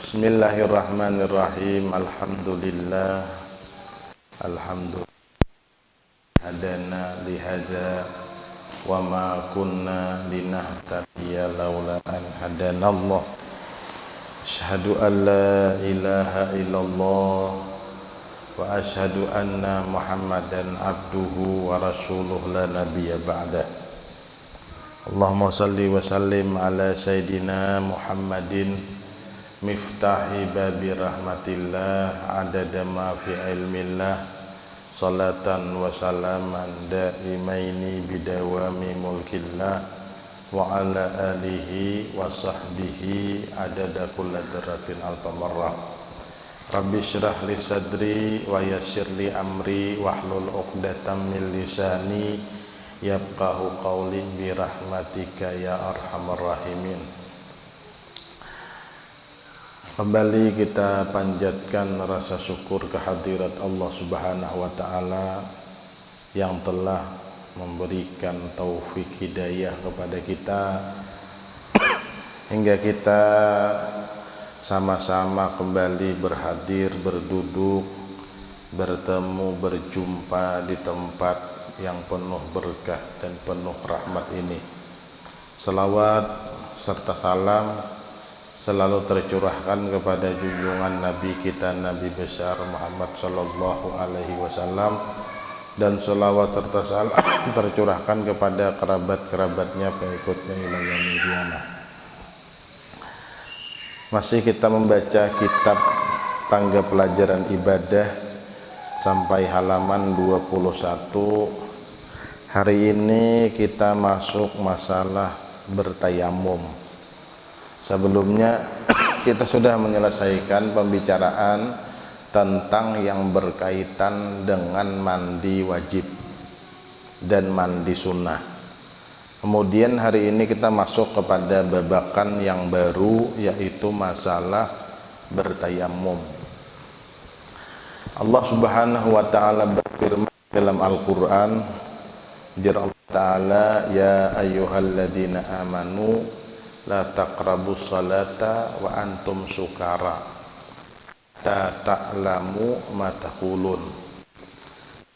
Bismillahirrahmanirrahim. Alhamdulillah hadana lihada wa ma kunna linahtadiya laula an hadanallah. Asyhadu an la ilaha illallah wa asyhadu anna Muhammadan abduhu wa rasuluh la nabiyya ba'dah. Allahumma salli wa sallim ala sayyidina Muhammadin miftahi babi rahmatillah adada ma fi ilmillah salatan wa salaman daimaini bidawami mulkillah wa ala alihi wa sahbihi adada kulla dzarratin alfa marrah. Rabbi syrah li sadri wa yassir li amri wahlul 'uqdatam min lisani yafqahu qawli bi rahmatika ya arhamar rahimin. Kembali kita panjatkan rasa syukur kehadirat Allah Subhanahu wa taala yang telah memberikan taufik hidayah kepada kita hingga kita sama-sama kembali berhadir, berduduk, bertemu, berjumpa di tempat yang penuh berkah dan penuh rahmat ini. Salawat serta salam selalu tercurahkan kepada junjungan Nabi kita, Nabi besar Muhammad sallallahu alaihi wasallam, dan selawat serta salam tercurahkan kepada kerabat-kerabatnya, pengikutnya ila yaumil qiyamah. Masih kita membaca kitab Tangga Pelajaran Ibadah sampai halaman 21. Hari ini kita masuk masalah bertayamum. Sebelumnya kita sudah menyelesaikan pembicaraan tentang yang berkaitan dengan mandi wajib dan mandi sunnah. Kemudian hari ini kita masuk kepada babakan yang baru, yaitu masalah bertayamum. Allah Subhanahu wa taala berfirman dalam Al-Qur'an, Allah Ta'ala, ya ayyuhalladzina amanu la taqrabus salata wa antum sukara ta ta'lamu ma taqulun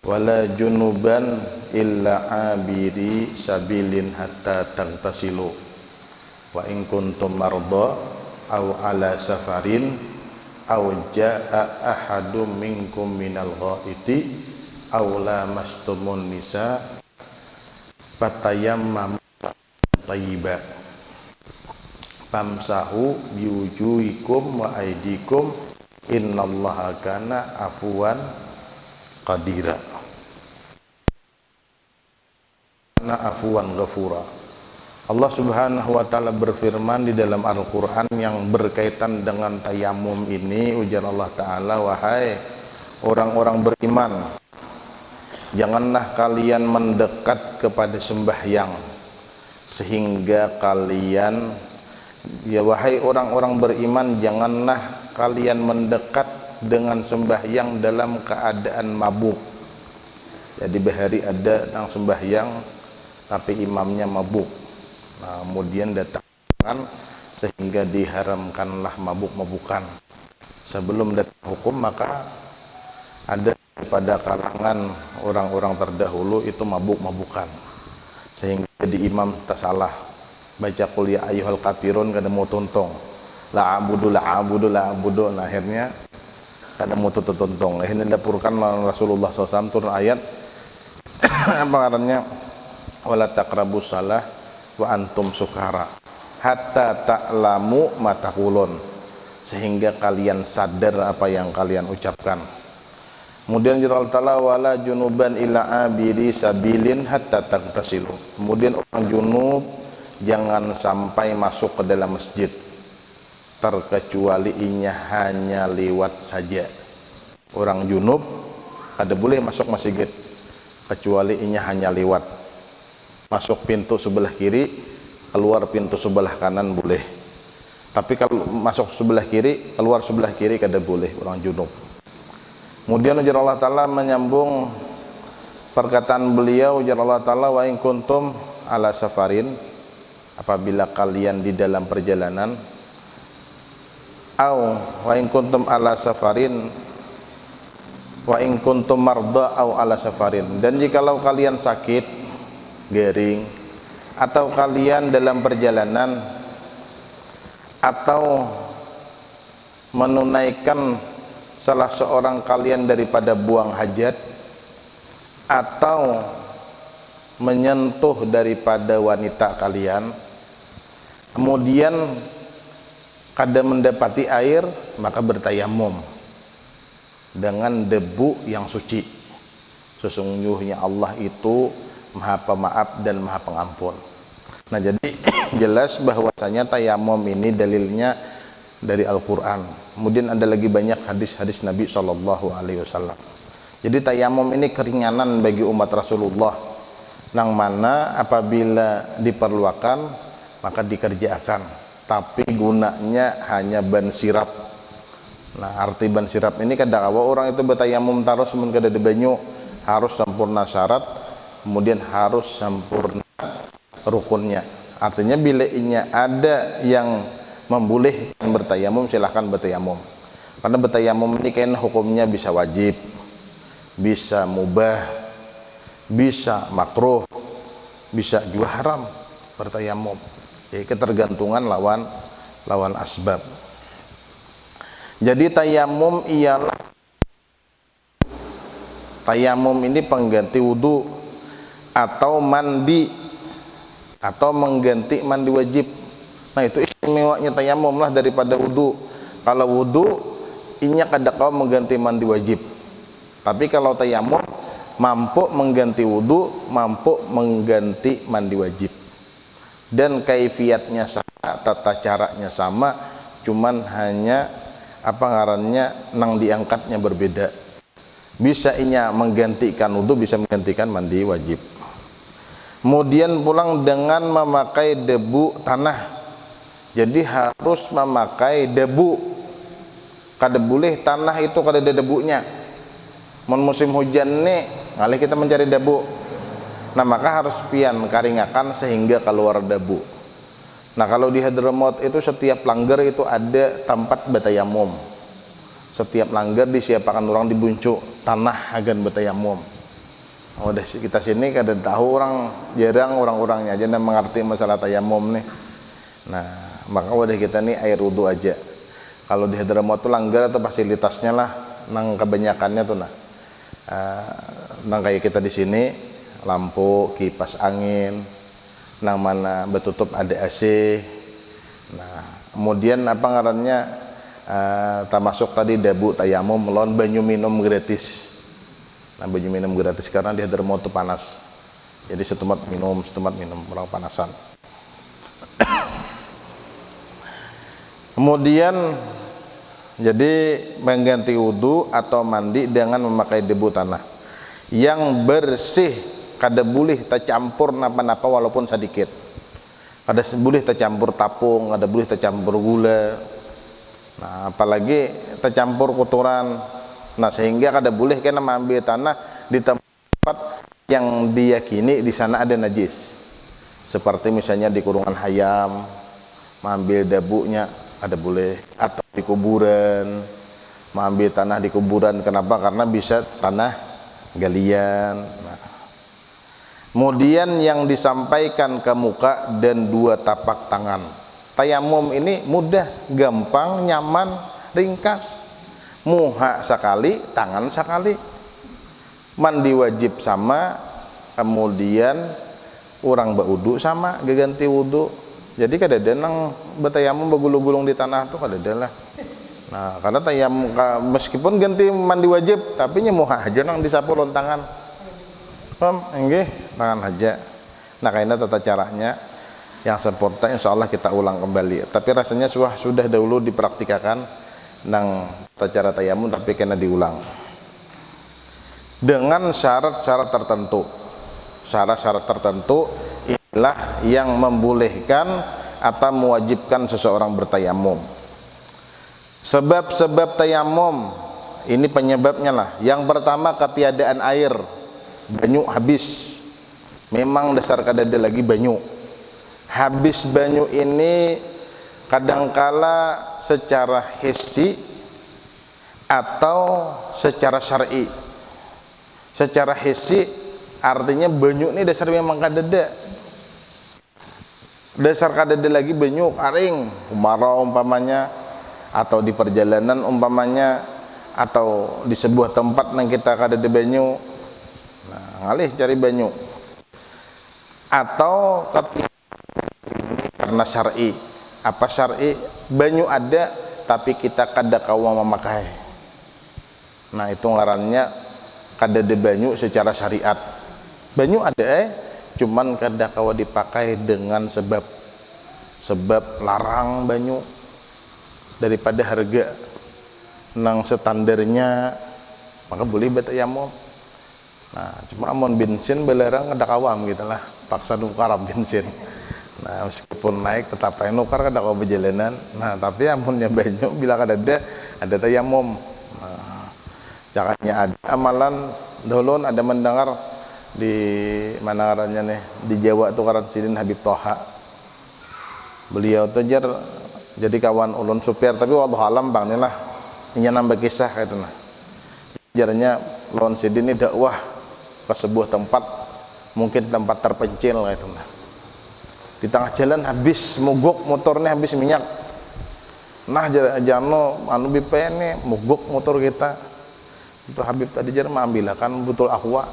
wala junuban illa abiri sabilin hatta tagtasilu wa in kuntum marda aw ala safarin aw jaa ahadum minkum minal ghaiti aw lamastumun nisa fatayammamu thayyiba famsahu biwujuhikum wa aidikum innallaha kana afuwan qadira, kana afuwan ghafura. Allah Subhanahu wa taala berfirman di dalam Al-Qur'an yang berkaitan dengan tayamum ini, ujar Allah taala, wahai orang-orang beriman, janganlah kalian mendekat kepada sembahyang sehingga kalian, ya wahai orang-orang beriman, janganlah kalian mendekat dengan sembahyang dalam keadaan mabuk. Jadi bahari ada yang sembahyang tapi imamnya mabuk, nah, kemudian datang sehingga diharamkanlah mabuk-mabukan. Sebelum datang hukum maka ada pada kalangan orang-orang terdahulu itu mabuk-mabukan, sehingga jadi imam tak salah baca qul ya ayyuhal kafirun kada mau tontong la abudu, nah, akhirnya kada mau tontong. Akhirnya dapurkan Rasulullah SAW turun ayat apa artinya, wala taqrabus salah wa antum sukara hatta ta'lamu ma taqulun, sehingga kalian sadar apa yang kalian ucapkan. Kemudian Allah Ta'ala, wala junuban ila abiri sabilin hatta tagtasilu, kemudian orang junub jangan sampai masuk ke dalam masjid terkecuali inya hanya lewat saja. Orang junub ada boleh masuk masjid kecuali inya hanya lewat, masuk pintu sebelah kiri, keluar pintu sebelah kanan boleh, tapi kalau masuk sebelah kiri, keluar sebelah kiri kada boleh orang junub. Kemudian ujar Allah Ta'ala menyambung perkataan beliau, ujar Allah Ta'ala, wa in kuntum ala safarin, apabila kalian di dalam perjalanan, au wa in kuntum ala safarin wa in kuntum marda au ala safarin, dan jikalau kalian sakit gering atau kalian dalam perjalanan atau menunaikan salah seorang kalian daripada buang hajat atau menyentuh daripada wanita kalian, kemudian kada mendapati air, maka bertayamum dengan debu yang suci. Sesungguhnya Allah itu Maha Pemaaf dan Maha Pengampun. Nah, jadi jelas bahwasanya tayamum ini dalilnya dari Al-Quran. Kemudian ada lagi banyak hadis-hadis Nabi SAW. Jadi tayamum ini keringanan bagi umat Rasulullah, yang mana apabila diperlukan maka dikerjakan, tapi gunanya hanya ban sirap. Nah, arti ban sirap ini kadang orang itu bertayamum terus mun kada ada banyu, harus sempurna syarat, kemudian harus sempurna rukunnya. Artinya bila inya ada yang membolehkan bertayamum, silahkan bertayamum. Karena bertayamum ini kan hukumnya bisa wajib, bisa mubah, bisa makruh, bisa juga haram bertayamum. Jadi ketergantungan lawan asbab. Jadi tayamum ialah, tayamum ini pengganti wudu atau mandi atau mengganti mandi wajib. Nah, itu istimewanya tayamum lah daripada wudu. Kalau wudu inya kada kau mengganti mandi wajib, tapi kalau tayamum mampu mengganti wudu, mampu mengganti mandi wajib, dan kaifiatnya sama, tata caranya sama, cuman hanya apa ngarannya nang diangkatnya berbeda. Bisa inya menggantikan wudu, bisa menggantikan mandi wajib. Kemudian pulang dengan memakai debu tanah. Jadi harus memakai debu. Kada boleh tanah itu kada ada debunya. Mun musim hujan nih, ngalih kita mencari debu. Nah, maka harus pian karingakan sehingga keluar debu. Nah, kalau di Hadramaut itu setiap langgar itu ada tempat bertayamum. Setiap langgar disiapkan orang dibuncuk tanah agan bertayamum. Oh, kita sini kada tahu orang, jarang orang-orangnya aja yang mengerti masalah tayamum nih. Nah, maka wadah kita nih air wudu aja. Kalau di Hadramaut itu langgar atau fasilitasnya lah, nang kebanyakannya tuh nang kayak kita di sini, lampu, kipas angin, nang mana betutup ada AC. Nah, kemudian apa ngarannya, termasuk tadi debu tayamum, lawan banyu minum gratis. Nah, banyu minum gratis karena di Hadramaut itu panas. Jadi setempat minum orang panasan. Kemudian jadi mengganti wudu atau mandi dengan memakai debu tanah yang bersih, kada boleh tercampur napa-napa walaupun sedikit. Kada boleh tercampur tapung, kada boleh tercampur gula. Nah, apalagi tercampur kotoran. Nah, sehingga kada boleh kena mengambil tanah di tempat yang diyakini di sana ada najis. Seperti misalnya di kurungan hayam, mengambil debunya kada boleh, atau di kuburan, mengambil tanah di kuburan. Kenapa? Karena bisa tanah galian. Nah, kemudian yang disampaikan ke muka dan dua tapak tangan. Tayamum ini mudah, gampang, nyaman, ringkas. Muha sekali, tangan sekali. Mandi wajib sama, kemudian orang berwudu sama, ganti wudu. Jadi kada ada nang bertayamum bergulung-gulung di tanah tuh, kada ada lah. Nah, karena tayamum meskipun ganti mandi wajib, tapi nya muha aja nang disapu lontangan. Paham? Nggih, tangan aja. Nah, kayaknya tata caranya yang sempurna insyaallah kita ulang kembali. Tapi rasanya sudah dahulu dipraktikkan nang tata cara tayamum, tapi kena diulang dengan syarat-syarat tertentu. Syarat-syarat tertentu inilah yang membolehkan atau mewajibkan seseorang bertayamum. Sebab-sebab tayamum ini penyebabnya lah. Yang pertama, ketiadaan air, banyu habis. Memang dasar kada ada lagi banyu. Habis banyu ini kadangkala secara hissi atau secara syar'i. Secara hissi artinya banyu ini dasar memang kadeda, dasar kadeda lagi banyu aring umarau umpamanya, atau di perjalanan umpamanya, atau di sebuah tempat yang kita kadeda banyu, nah ngalih cari banyu, atau karena syar'i. Apa syar'i? Banyu ada tapi kita kada kawa memakai, nah itu ngarannya kadeda banyu secara syariat. Banyu ada cuman kada kawa dipakai dengan sebab larang banyu daripada harga nang standarnya, maka boleh bertayamum. Nah cuma amun bensin belerang kada kawam gitu lah, paksa nukar bensin. Nah meskipun naik tetap aja nukar kada kawa berjalanan. Nah tapi amunnya banyu bila kada ada tayamum. Nah caranya ada amalan dahulu ada mendengar di mana ngarannya nih di Jawa tuh karan Sidin Habib Toha. Beliau tuh jadi kawan ulun supir, tapi wallahu alam bang nih lah ini nambah kisah kayak itu nah. Jarnya ulun Sidin ini dakwah ke sebuah tempat, mungkin tempat terpencil kayak itu nah. Di tengah jalan habis mogok motornya, habis minyak. Nah jano anu BPN nih mogok motor kita. Itu Habib tadi jar ambilakan botol aqua.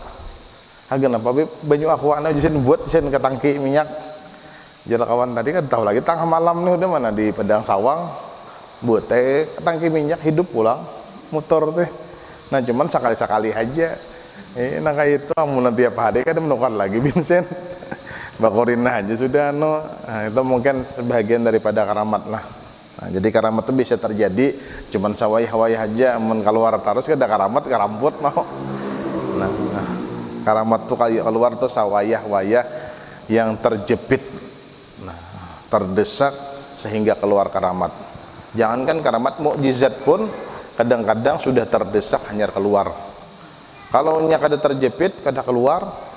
Hagen apa Habib banyu aqua ana jisen buat jisen ke tangki minyak. Jar kawan tadi kan tahu lagi tengah malam nih udah mana di Padang Sawang. Buat teh ke tangki minyak hidup pulang motor teh. Nah cuman sekali-sekali aja. Nah kayak itu amun tiap hari kan menukar lagi bensin. Bakorina aja sudah no. Nah, itu mungkin sebagian daripada karamat lah. Nah, jadi karamat itu bisa terjadi cuman sawayah-wayah aja, amun keluar terus ada karamat karamput mau. Nah, karamat tuh kayak keluar tuh sawayah-wayah yang terjepit, nah, terdesak sehingga keluar karamat. Jangankan karamat, mukjizat pun kadang-kadang sudah terdesak hanya keluar. Kalau nya kada terjepit kada keluar,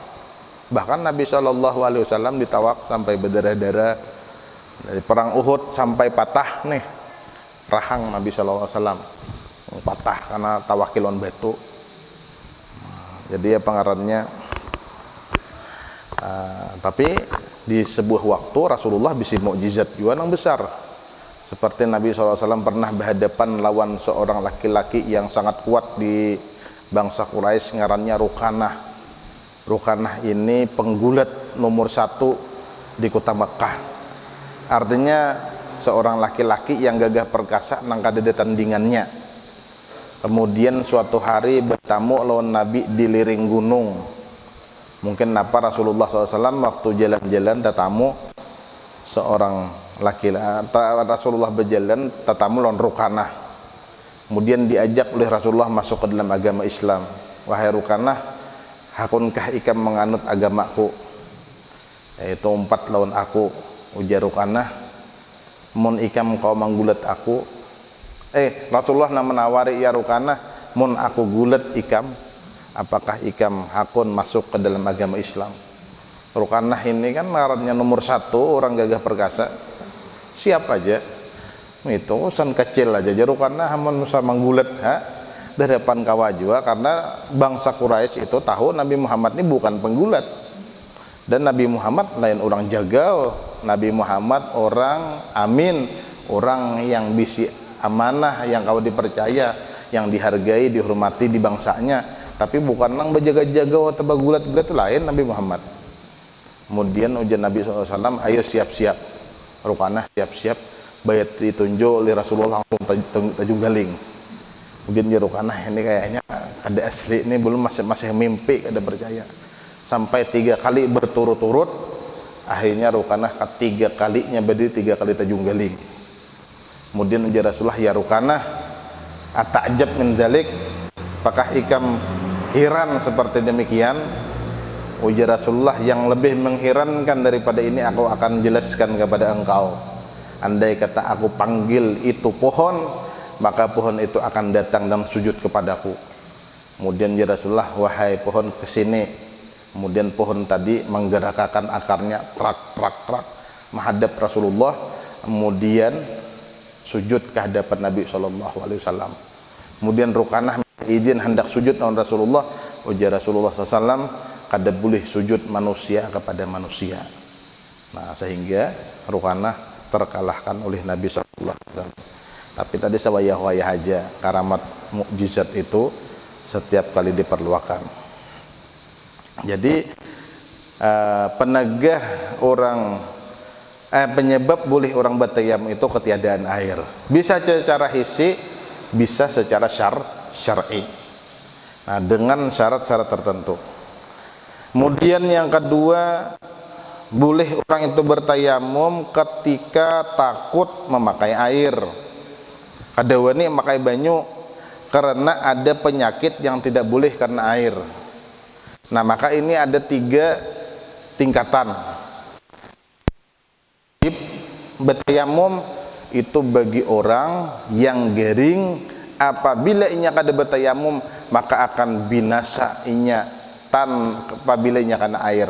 bahkan Nabi SAW ditawak sampai berdarah-darah. Dari perang Uhud sampai patah nih rahang Nabi SAW, patah karena tawakilon batu. Jadi apa ngarannya, tapi di sebuah waktu Rasulullah bisa mukjizat juga yang besar, seperti Nabi SAW pernah berhadapan lawan seorang laki-laki yang sangat kuat di bangsa Quraisy, ngarannya Rukanah. Rukanah ini penggulat nomor 1 di kota Mekah. Artinya seorang laki-laki yang gagah perkasa nang kadeda tandingannya. Kemudian suatu hari bertamu lawan Nabi di liring gunung. Mungkin napa Rasulullah SAW waktu jalan-jalan tetamu seorang laki-laki, Rasulullah berjalan tetamu lawan Rukanah. Kemudian diajak oleh Rasulullah masuk ke dalam agama Islam. Wahai Rukanah, hakunkah ikam menganut agamaku? Yaitu 4 lawan aku. Ujar Rukanah, mun ikam kau manggulat aku. Rasulullah menawari, ya Rukanah, mun aku gulat ikam, apakah ikam hakun masuk ke dalam agama Islam? Rukanah ini kan ngarannya nomor 1 orang gagah perkasa, siap aja itu urusan kecil aja. Jadi Rukanah mun musa manggulat dari depan kawa juga, karena bangsa Quraisy itu tahu Nabi Muhammad ini bukan penggulat, dan Nabi Muhammad lain orang jaga. Nabi Muhammad orang amin, orang yang bisi amanah, yang kau dipercaya, yang dihargai, dihormati di bangsanya. Tapi bukan nang berjaga-jaga atau bergulat-gulat, itu lain Nabi Muhammad. Kemudian ujian Nabi SAW, ayo siap-siap. Rukanah siap-siap, bayat ditunjuk oleh Rasulullah langsung tajung galing. Kemudian ya Rukanah ini kayaknya ada asli, ini belum masih mimpi, ada percaya. Sampai 3 kali berturut-turut. Akhirnya Rukanah ketiga kalinya berdiri 3 kali tajung galing. Kemudian ujar Rasulullah, ya Rukanah, atajab min dzalik, apakah ikam heran seperti demikian? Ujar Rasulullah, yang lebih mengherankan daripada ini aku akan jelaskan kepada engkau. Andai kata aku panggil itu pohon, maka pohon itu akan datang dan sujud kepadaku. Kemudian ya Rasulullah, wahai pohon kesini. Kemudian pohon tadi menggerakkan akarnya trak menghadap Rasulullah, kemudian sujud ke hadapan Nabi SAW. Kemudian Rukanah izin hendak sujud lawan Rasulullah, ujar Rasulullah SAW, kada boleh sujud manusia kepada manusia. Nah, sehingga Rukanah terkalahkan oleh Nabi SAW. Tapi tadi sawayah-wayah aja, karamat mukjizat itu setiap kali diperlukan. Jadi penegah orang penyebab boleh orang bertayamum itu ketiadaan air. Bisa secara hissi, bisa secara syar'i. Nah, dengan syarat-syarat tertentu. Kemudian yang kedua, boleh orang itu bertayamum ketika takut memakai air. Kadawani memakai banyu karena ada penyakit yang tidak boleh karena air. Nah, maka ini ada 3 tingkatan. Bertayamum itu bagi orang yang garing, apabila inya kada bertayamum maka akan binasa inya apabila inya karena air.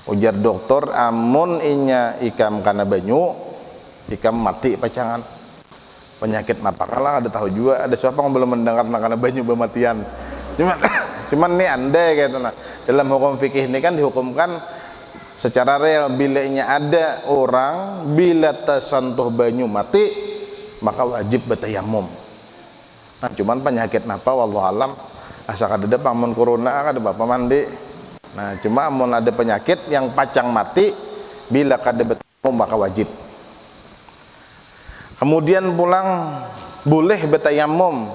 Ujar dokter, amun inya ikam karena banyu, ikam mati pacangan. Penyakit apa kalah ada tahu juga, ada siapa yang belum mendengar karena banyu bematian. Cuman nih andai gitu. Nah, dalam hukum fikih ini kan dihukumkan secara real, bila ada orang bila tersentuh banyu mati maka wajib bertayamum. Nah, cuman penyakit napa wallahu alam, asa kada pamun corona kada bapak mandi. Nah, cuma amun ada penyakit yang pacang mati bila kada bertayamum maka wajib. Kemudian pulang boleh bertayamum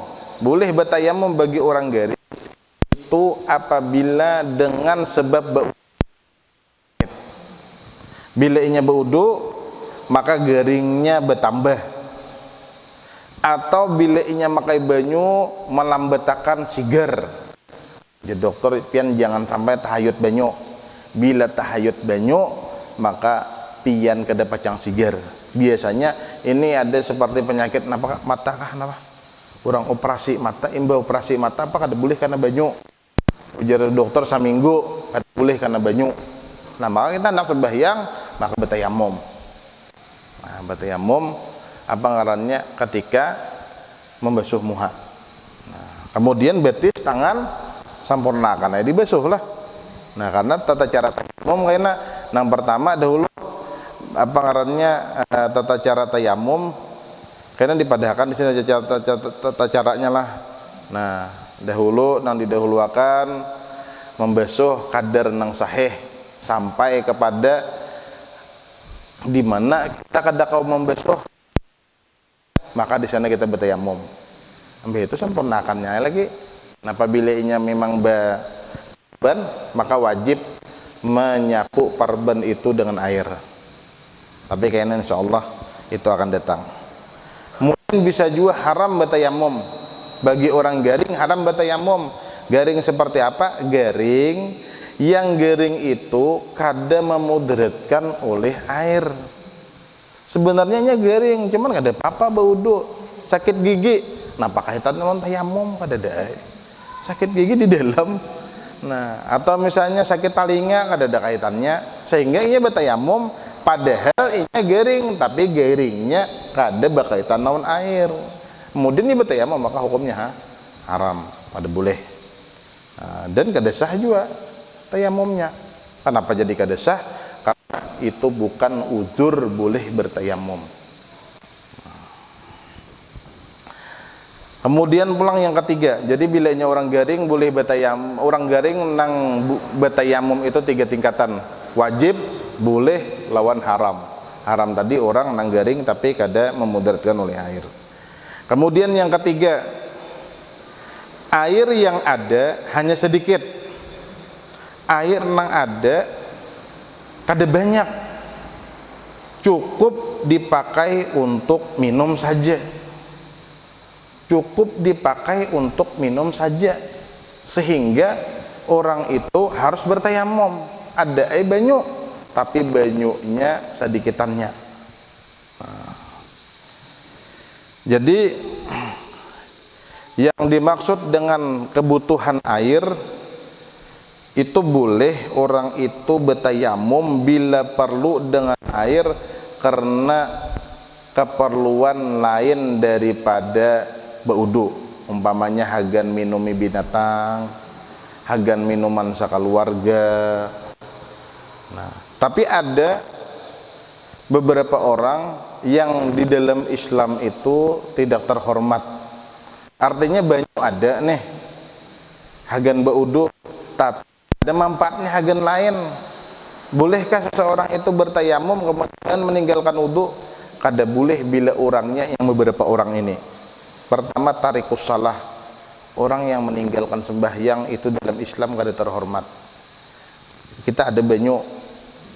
bagi orang garing itu apabila dengan sebab bila inya berwudu maka garingnya bertambah, atau bila inya makai banyu melambatakan sigar. Jadi dokter pian jangan sampai tahayut banyu. Bila tahayut banyu maka pian kada pacang sigar. Biasanya ini ada seperti penyakit mata kah napa? Orang operasi mata, imba operasi mata apa kada boleh karena banyu. Ujar dokter saminggu kada boleh karena banyu. Nah, maka kita hendak sembahyang maka bertayamum. Nah, bertayamum apa ngarannya ketika membasuh muha. Nah, kemudian betis tangan sampurnakan, dibasuh lah. Nah, karena tata cara tayamum karena yang pertama dahulu apa ngarannya tata cara tayamum karena dipadahkan di sini tata caranya lah. Nah, dahulu nang didahuluakan membasuh kadar nang sahih sampai kepada di mana kita kada kau membasuh maka di sana kita bertayamum. Ambil itu sempurnakannya lagi. Nah, apabila inya memang ban maka wajib menyapu parban itu dengan air. Tapi kayaknya insyaallah itu akan datang. Mungkin bisa juga haram bertayamum. Bagi orang garing haram bertayamum. Garing seperti apa? Garing yang garing itu kada memudaratkan oleh air. Sebenarnya nya garing, cuman kada apa-apa berwudu. Sakit gigi, nah apa kaitannya dengan tayamum? Kada ada. Sakit gigi di dalam. Nah, atau misalnya sakit telinga kada ada kaitannya, sehingga ia bertayamum padahal inya garing, tapi garingnya kada berkaitan dengan air. Kemudian ia bertayamum maka hukumnya haram, kada boleh. Nah, dan kada sah juga tayamumnya. Kenapa jadi kada sah? Karena itu bukan uzur boleh bertayamum. Kemudian pulang yang ketiga. Jadi bilanya orang garing boleh bertayamum. Orang garing nang bertayamum itu 3 tingkatan. Wajib, boleh, lawan haram. Haram tadi orang nang garing tapi kada memudaratkan oleh air. Kemudian yang ketiga, air yang ada hanya sedikit. Air nang ada kada banyak, cukup dipakai untuk minum saja. Cukup dipakai untuk minum saja, sehingga orang itu harus bertayamum. Ada air banyu, tapi banyunya sedikitannya. Nah, jadi yang dimaksud dengan kebutuhan air itu boleh orang itu bertayamum bila perlu dengan air karena keperluan lain daripada beudu, umpamanya hagan minumi binatang, hagan minuman sakaluarga. Nah, tapi ada beberapa orang yang di dalam Islam itu tidak terhormat. Artinya banyak ada nih hagan beudu, tapi ada manfaatnya hagan lain. Bolehkah seseorang itu bertayamum kemudian meninggalkan wudu? Kada boleh bila orangnya yang beberapa orang ini. Pertama, tarikus salah, orang yang meninggalkan sembahyang itu dalam Islam kada terhormat. Kita ada banyak,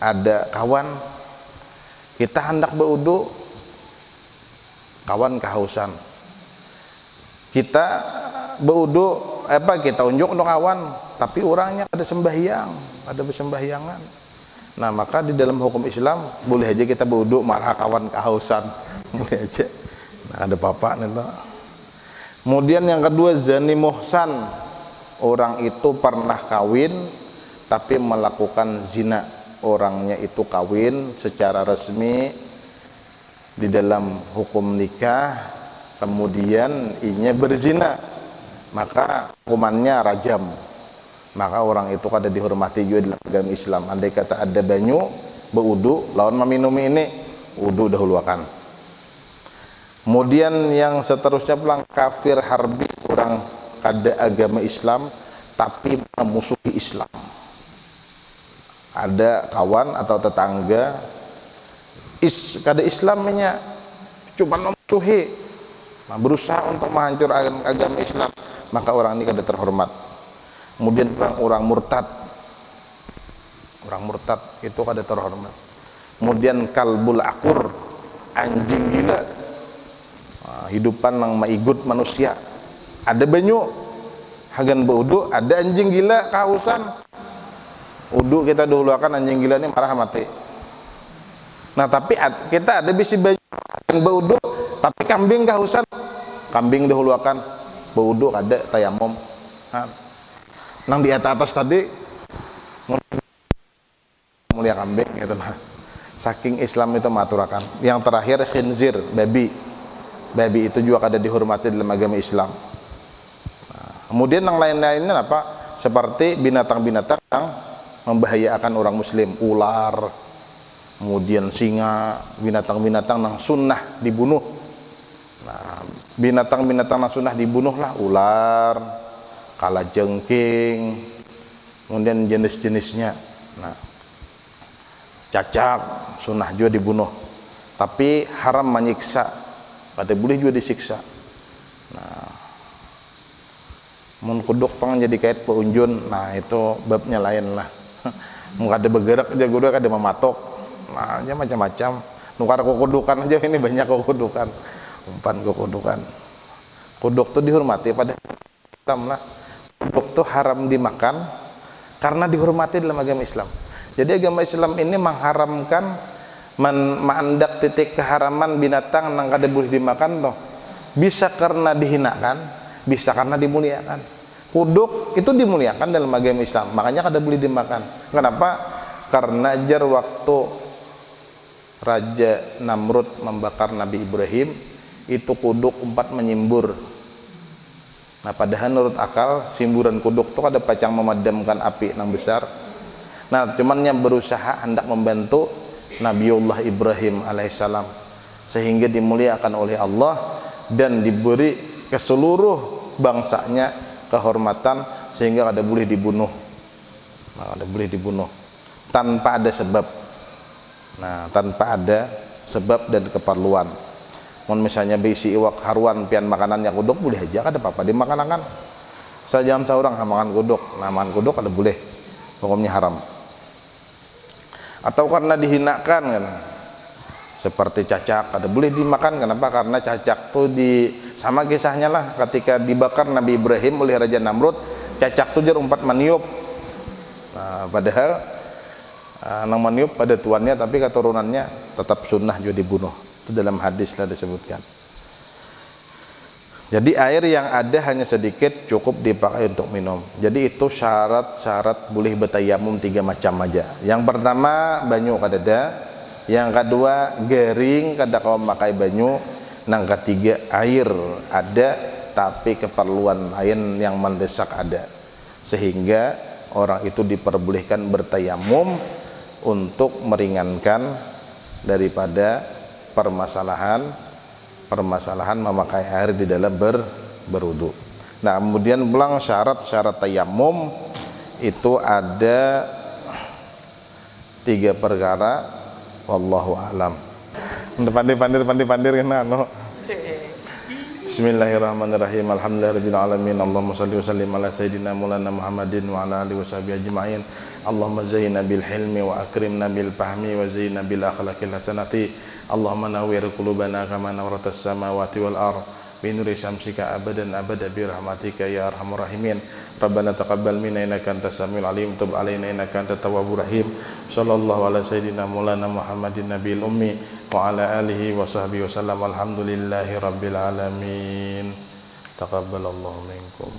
ada kawan kita hendak berwudu, kawan kehausan, kita berwudu kita unjuk untuk kawan, tapi orangnya ada sembahyang, ada bersembahyangan. Nah, maka di dalam hukum Islam boleh aja kita berwudu marah kawan kehausan, boleh aja. Nah, ada bapak nih toh. Kemudian yang kedua, zani muhsan, orang itu pernah kawin tapi melakukan zina. Orangnya itu kawin secara resmi di dalam hukum nikah, kemudian inya berzina, maka hukumannya rajam. Maka orang itu kada dihormati juga dalam agama Islam. Andai kata ada banyu berwudu lawan meminumi ini, wudu dahuluakan. Kemudian yang seterusnya pulang kafir harbi, orang kada agama Islam tapi memusuhi Islam. Ada kawan atau tetangga kada Islamnya, cuma memusuhi, berusaha untuk menghancurkan agama Islam, maka orang ini kada terhormat. Kemudian orang murtad itu kada terhormat. Kemudian kalbul akur, anjing gila, hidupan yang maigut manusia. Ada banyu hagan beudu, ada anjing gila kehausan, wudu kita dahulukan, anjing gila ini marah mati. Nah, tapi kita ada bisi banyu hagan beudu, tapi kambing kehausan, kambing dahulukan, beudu ada tayamum. Nang di atas tadi mulia kambing gitu. Nah, saking Islam itu maturakan. Yang terakhir khinzir, babi itu juga kada dihormati dalam agama Islam. Nah, kemudian yang lain-lainnya apa? Seperti binatang-binatang yang membahayakan orang muslim, ular, kemudian singa, binatang-binatang yang sunnah dibunuh. Nah, binatang-binatang yang sunnah dibunuhlah ular, kalajengking, kemudian jenis-jenisnya. Nah, cacak sunnah juga dibunuh, tapi haram menyiksa, kada boleh juga disiksa. Nah, mun kuduk pang jadi kait peunjun, nah itu babnya lain lah. Mun kada bergerak aja guru kada mematok. Nah, aja macam-macam. Nukar kukudukan aja ini banyak kukudukan. Umpan kukudukan. Kuduk tuh dihormati pada Islam lah. Kuduk itu haram dimakan karena dihormati dalam agama Islam. Jadi agama Islam ini mengharamkan mandak titik keharaman binatang yang kada boleh dimakan toh. Bisa karena dihinakan, bisa karena dimuliakan. Kuduk itu dimuliakan dalam agama Islam, makanya kada boleh dimakan. Kenapa? Karena jar waktu Raja Namrud membakar Nabi Ibrahim, itu kuduk 4 menyimbur. Nah, padahal menurut akal simburan kuduk itu ada pacang memadamkan api yang besar. Nah, cuman yang berusaha hendak membantu Nabiullah Ibrahim alaihissalam sehingga dimuliakan oleh Allah dan diberi ke seluruh bangsanya kehormatan sehingga kada boleh dibunuh. Nah, kada boleh dibunuh tanpa ada sebab. Nah, tanpa ada sebab dan keperluan. Mun misalnya bisi iwak haruan pian makanannya kuduk boleh aja, kada apa-apa dimakan. Sajam seorang makan kuduk, nah makan kuduk kada boleh, hukumnya haram. Atau karena dihinakan kan, seperti cacak kada boleh dimakan. Kenapa? Karena cacak tuh sama kisahnya lah ketika dibakar Nabi Ibrahim oleh Raja Namrud, cacak tuh jar umpat meniup. Nah, padahal nang meniup pada tuannya tapi keturunannya tetap sunnah juga dibunuh. Itu dalam hadis lah disebutkan. Jadi air yang ada hanya sedikit cukup dipakai untuk minum. Jadi itu syarat-syarat boleh bertayamum 3 macam aja. Yang pertama banyu kadada, Yang kedua gering kada kawa makai banyu. Nang ketiga air ada tapi keperluan lain yang mendesak ada, sehingga orang itu diperbolehkan bertayamum untuk meringankan daripada permasalahan memakai air di dalam berwudu. Nah, kemudian pulang syarat tayamum itu ada 3 perkara, wallahu a'lam. Pandir kena no. Bismillahirrahmanirrahim. Alhamdulillahirabbil alamin. Allahumma shalli wa sallim ala sayidina Maulana Muhammadin wa ala alihi washabihi ajmain. Allahumma zayyina bil hilmi wa akrimna bil fahmi wa zayyina bil akhlaqil hasanati. Allahumma nawwir qulubana kama nawratas samawati wal ardh bi nuri syamsika abadan abada bi rahmatika ya arhamar rahimin. Rabbana taqabbal minna innaka antas samiul alim, tub alaina innaka antat tawwabur rahim. Sallallahu ala sayidina Maulana Muhammadin nabiyil ummi wa ala alihi wa sahbihi wasallam. Alhamdulillahi rabbil alamin. Taqabbalallahu minkum.